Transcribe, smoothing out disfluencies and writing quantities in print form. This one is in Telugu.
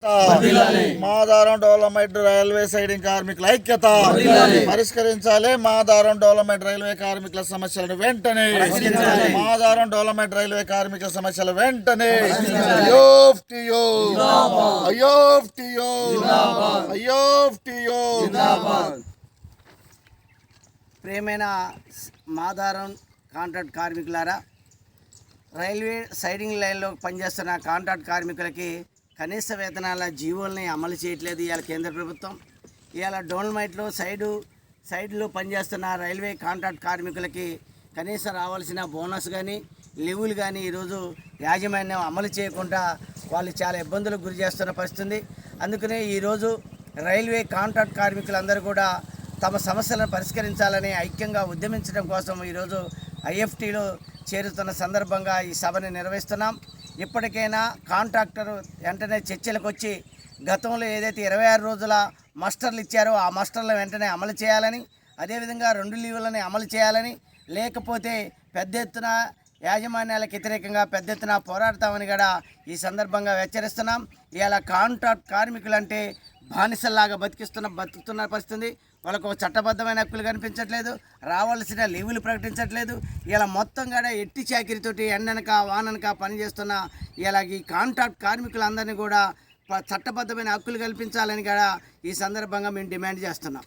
మాదారం డెవలప్మెంట్ రైల్వే సైడింగ్ కార్మికుల ఐక్యత పరిష్కరించాలి. మాదారం డెవలప్మెంట్ రైల్వే కార్మికుల సమస్యలను వెంటనే మాదారం డెవలప్మెంట్ రైల్వే కార్మికుల సమస్యలు వెంటనే ప్రియమైన మాదారం కాంట్రాక్ట్ కార్మికులారా, రైల్వే సైడింగ్ లైన్లో పనిచేస్తున్న కాంట్రాక్ట్ కార్మికులకి కనీస వేతనాల జీవోల్ని అమలు చేయట్లేదు ఇవాళ కేంద్ర ప్రభుత్వం. ఇవాళ డోల్మైట్లో సైడ్లో పనిచేస్తున్న రైల్వే కాంట్రాక్ట్ కార్మికులకి కనీస రావాల్సిన బోనస్ కానీ లీవులు కానీ ఈరోజు యాజమాన్యం అమలు చేయకుండా వాళ్ళు చాలా ఇబ్బందులకు గురి చేస్తున్న పరిస్థితి. అందుకనే ఈరోజు రైల్వే కాంట్రాక్ట్ కార్మికులందరూ కూడా తమ సమస్యలను పరిష్కరించాలని ఐక్యంగా ఉద్యమించడం కోసం ఈరోజు ఐఎఫ్టీలో చేరుతున్న సందర్భంగా ఈ సభని నిర్వహిస్తున్నాం. ఇప్పటికైనా కాంట్రాక్టర్ వెంటనే చర్చలకు వచ్చి గతంలో ఏదైతే 26 రోజుల మస్టర్లు ఇచ్చారో ఆ మస్టర్లు వెంటనే అమలు చేయాలని, అదేవిధంగా 2 లీవులని అమలు చేయాలని, లేకపోతే పెద్ద ఎత్తున యాజమాన్యాలకు వ్యతిరేకంగా పెద్ద ఎత్తున పోరాడతామని కూడా ఈ సందర్భంగా హెచ్చరిస్తున్నాం. ఇలా కాంట్రాక్ట్ కార్మికులంటే బానిసల్లాగా బతుకుతున్న పరిస్థితి. వాళ్ళకు చట్టబద్ధమైన హక్కులు కనిపించట్లేదు, రావాల్సిన లీవులు ప్రకటించట్లేదు. ఇలా మొత్తం కూడా ఎట్టి చాకిరితోటి ఎండనక వాననక పనిచేస్తున్న ఇలా ఈ కాంట్రాక్ట్ కార్మికులందరినీ కూడా చట్టబద్ధమైన హక్కులు కల్పించాలని కూడా ఈ సందర్భంగా మేము డిమాండ్ చేస్తున్నాం.